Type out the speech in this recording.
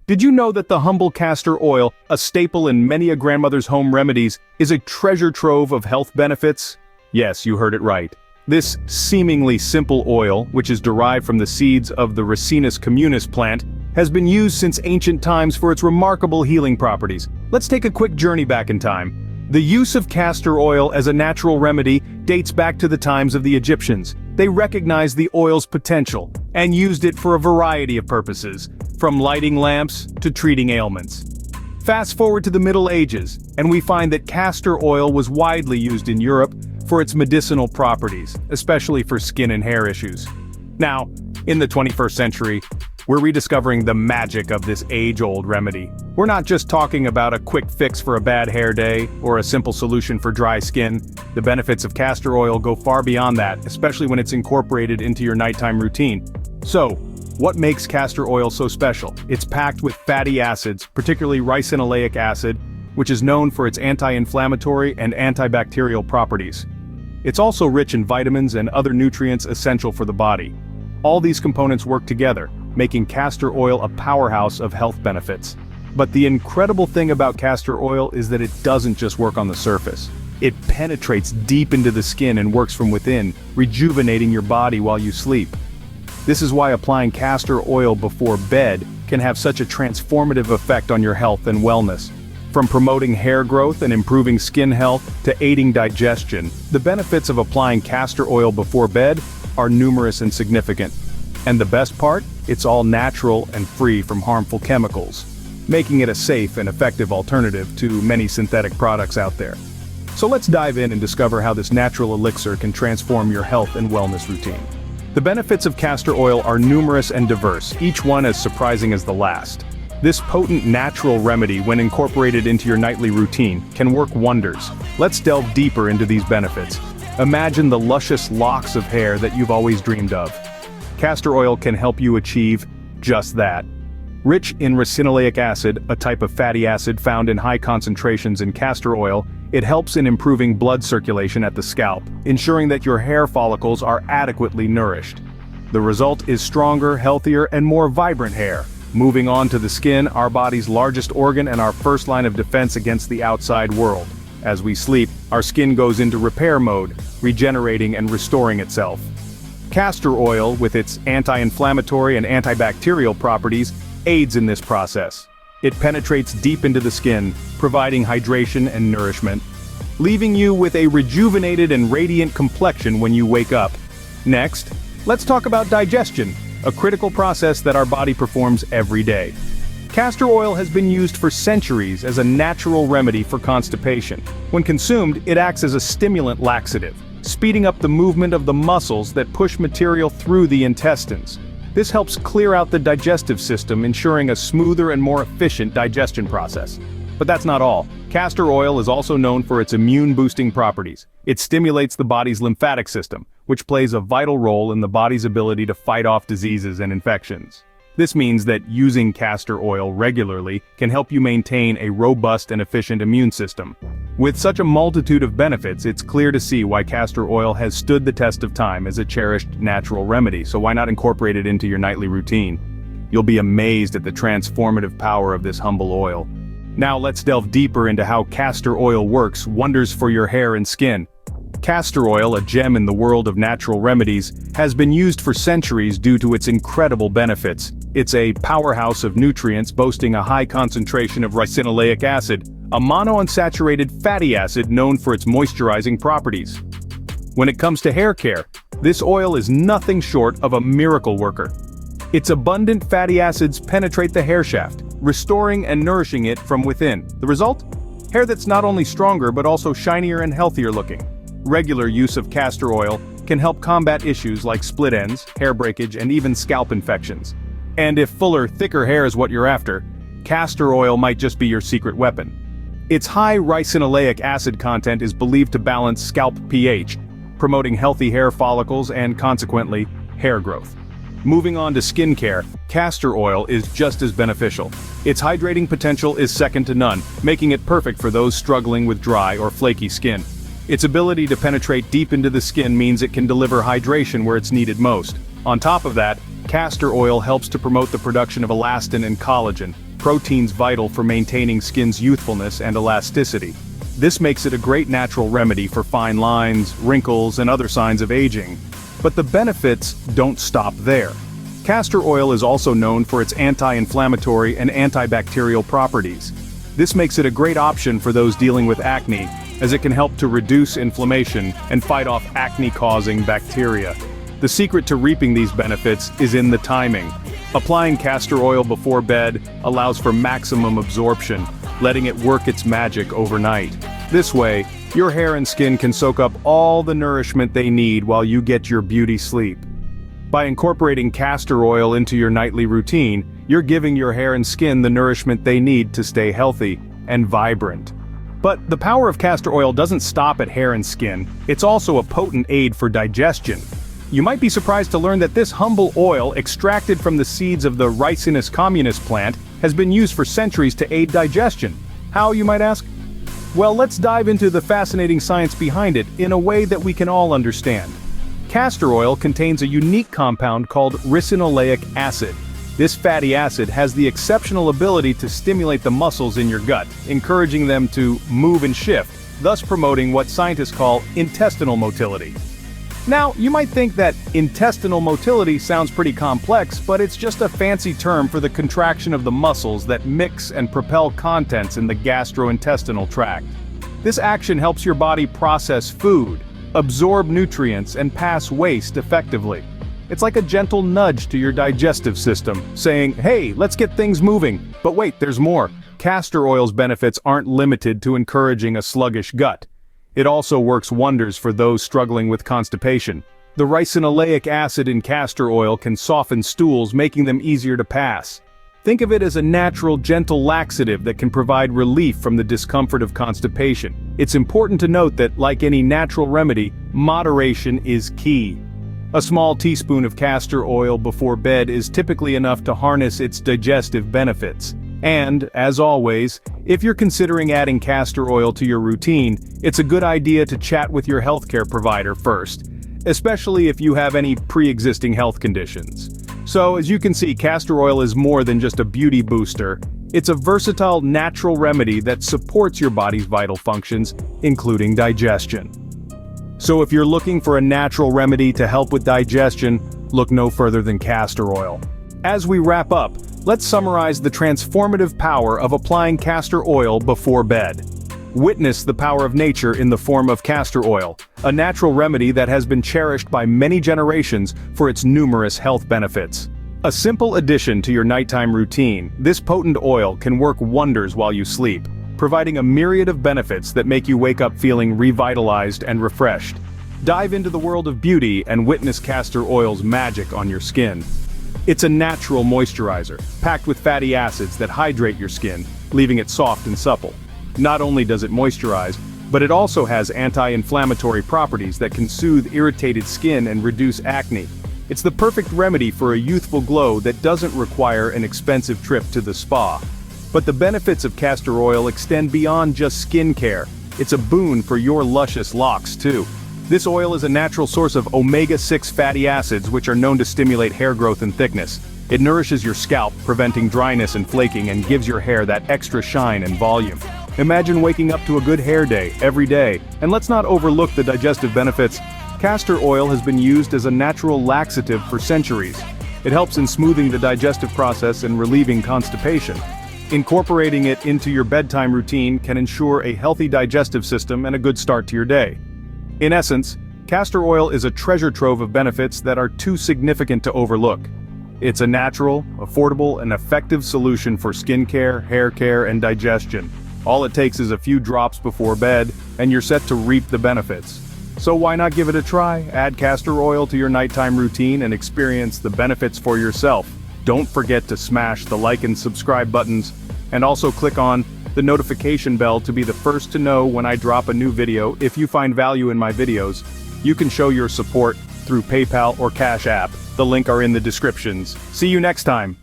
Did you know that the humble castor oil, a staple in many a grandmother's home remedies, is a treasure trove of health benefits? Yes, you heard it right. This seemingly simple oil, which is derived from the seeds of the Ricinus communis plant, has been used since ancient times for its remarkable healing properties. Let's take a quick journey back in time. The use of castor oil as a natural remedy dates back to the times of the Egyptians. They recognized the oil's potential and used it for a variety of purposes, from lighting lamps to treating ailments. Fast forward to the Middle Ages, and we find that castor oil was widely used in Europe for its medicinal properties, especially for skin and hair issues. Now, in the 21st century, we're rediscovering the magic of this age-old remedy. We're not just talking about a quick fix for a bad hair day or a simple solution for dry skin. The benefits of castor oil go far beyond that, especially when it's incorporated into your nighttime routine. So, what makes castor oil so special? It's packed with fatty acids, particularly ricinoleic acid, which is known for its anti-inflammatory and antibacterial properties. It's also rich in vitamins and other nutrients essential for the body. All these components work together, making castor oil a powerhouse of health benefits. But the incredible thing about castor oil is that it doesn't just work on the surface. It penetrates deep into the skin and works from within, rejuvenating your body while you sleep. This is why applying castor oil before bed can have such a transformative effect on your health and wellness. From promoting hair growth and improving skin health to aiding digestion, the benefits of applying castor oil before bed are numerous and significant. And the best part? It's all natural and free from harmful chemicals, making it a safe and effective alternative to many synthetic products out there. So let's dive in and discover how this natural elixir can transform your health and wellness routine. The benefits of castor oil are numerous and diverse, each one as surprising as the last. This potent natural remedy, when incorporated into your nightly routine, can work wonders. Let's delve deeper into these benefits. Imagine the luscious locks of hair that you've always dreamed of. Castor oil can help you achieve just that. Rich in ricinoleic acid, a type of fatty acid found in high concentrations in castor oil, it helps in improving blood circulation at the scalp, ensuring that your hair follicles are adequately nourished. The result is stronger, healthier, and more vibrant hair. Moving on to the skin, our body's largest organ and our first line of defense against the outside world. As we sleep, our skin goes into repair mode, regenerating and restoring itself. Castor oil, with its anti-inflammatory and antibacterial properties, aids in this process. It penetrates deep into the skin, providing hydration and nourishment, leaving you with a rejuvenated and radiant complexion when you wake up. Next, let's talk about digestion, a critical process that our body performs every day. Castor oil has been used for centuries as a natural remedy for constipation. When consumed, it acts as a stimulant laxative, speeding up the movement of the muscles that push material through the intestines. This helps clear out the digestive system, ensuring a smoother and more efficient digestion process. But that's not all. Castor oil is also known for its immune-boosting properties. It stimulates the body's lymphatic system, which plays a vital role in the body's ability to fight off diseases and infections. This means that using castor oil regularly can help you maintain a robust and efficient immune system. With such a multitude of benefits, it's clear to see why castor oil has stood the test of time as a cherished natural remedy, so why not incorporate it into your nightly routine? You'll be amazed at the transformative power of this humble oil. Now let's delve deeper into how castor oil works wonders for your hair and skin. Castor oil, a gem in the world of natural remedies, has been used for centuries due to its incredible benefits. It's a powerhouse of nutrients boasting a high concentration of ricinoleic acid, a monounsaturated fatty acid known for its moisturizing properties. When it comes to hair care, this oil is nothing short of a miracle worker. Its abundant fatty acids penetrate the hair shaft, restoring and nourishing it from within. The result? Hair that's not only stronger but also shinier and healthier looking. Regular use of castor oil can help combat issues like split ends, hair breakage, and even scalp infections. And if fuller, thicker hair is what you're after, castor oil might just be your secret weapon. Its high ricinoleic acid content is believed to balance scalp pH, promoting healthy hair follicles and, consequently, hair growth. Moving on to skincare, castor oil is just as beneficial. Its hydrating potential is second to none, making it perfect for those struggling with dry or flaky skin. Its ability to penetrate deep into the skin means it can deliver hydration where it's needed most. On top of that, castor oil helps to promote the production of elastin and collagen, proteins vital for maintaining skin's youthfulness and elasticity. This makes it a great natural remedy for fine lines, wrinkles, and other signs of aging. But the benefits don't stop there. Castor oil is also known for its anti-inflammatory and antibacterial properties. This makes it a great option for those dealing with acne, as it can help to reduce inflammation and fight off acne-causing bacteria. The secret to reaping these benefits is in the timing. Applying castor oil before bed allows for maximum absorption, letting it work its magic overnight. This way, your hair and skin can soak up all the nourishment they need while you get your beauty sleep. By incorporating castor oil into your nightly routine, you're giving your hair and skin the nourishment they need to stay healthy and vibrant. But the power of castor oil doesn't stop at hair and skin, it's also a potent aid for digestion. You might be surprised to learn that this humble oil, extracted from the seeds of the Ricinus communis plant, has been used for centuries to aid digestion. How, you might ask? Well, let's dive into the fascinating science behind it in a way that we can all understand. Castor oil contains a unique compound called ricinoleic acid. This fatty acid has the exceptional ability to stimulate the muscles in your gut, encouraging them to move and shift, thus promoting what scientists call intestinal motility. Now, you might think that intestinal motility sounds pretty complex, but it's just a fancy term for the contraction of the muscles that mix and propel contents in the gastrointestinal tract. This action helps your body process food, absorb nutrients, and pass waste effectively. It's like a gentle nudge to your digestive system, saying, hey, let's get things moving. But wait, there's more. Castor oil's benefits aren't limited to encouraging a sluggish gut. It also works wonders for those struggling with constipation. The ricinoleic acid in castor oil can soften stools, making them easier to pass. Think of it as a natural, gentle laxative that can provide relief from the discomfort of constipation. It's important to note that, like any natural remedy, moderation is key. A small teaspoon of castor oil before bed is typically enough to harness its digestive benefits. And, as always, if you're considering adding castor oil to your routine, it's a good idea to chat with your healthcare provider first, especially if you have any pre-existing health conditions. So, as you can see, castor oil is more than just a beauty booster. It's a versatile, natural remedy that supports your body's vital functions, including digestion. So if you're looking for a natural remedy to help with digestion, look no further than castor oil. As we wrap up, let's summarize the transformative power of applying castor oil before bed. Witness the power of nature in the form of castor oil, a natural remedy that has been cherished by many generations for its numerous health benefits. A simple addition to your nighttime routine, this potent oil can work wonders while you sleep, providing a myriad of benefits that make you wake up feeling revitalized and refreshed. Dive into the world of beauty and witness castor oil's magic on your skin. It's a natural moisturizer, packed with fatty acids that hydrate your skin, leaving it soft and supple. Not only does it moisturize, but it also has anti-inflammatory properties that can soothe irritated skin and reduce acne. It's the perfect remedy for a youthful glow that doesn't require an expensive trip to the spa. But the benefits of castor oil extend beyond just skin care. It's a boon for your luscious locks too. This oil is a natural source of omega-6 fatty acids, which are known to stimulate hair growth and thickness. It nourishes your scalp, preventing dryness and flaking, and gives your hair that extra shine and volume. Imagine waking up to a good hair day every day. And let's not overlook the digestive benefits. Castor oil has been used as a natural laxative for centuries. It helps in smoothing the digestive process and relieving constipation. Incorporating it into your bedtime routine can ensure a healthy digestive system and a good start to your day. In essence, castor oil is a treasure trove of benefits that are too significant to overlook. It's a natural, affordable, and effective solution for skincare, hair care, and digestion. All it takes is a few drops before bed, and you're set to reap the benefits. So why not give it a try? Add castor oil to your nighttime routine and experience the benefits for yourself. Don't forget to smash the like and subscribe buttons, and also click on the notification bell to be the first to know when I drop a new video. If you find value in my videos, you can show your support through PayPal or Cash App. The link are in the descriptions. See you next time.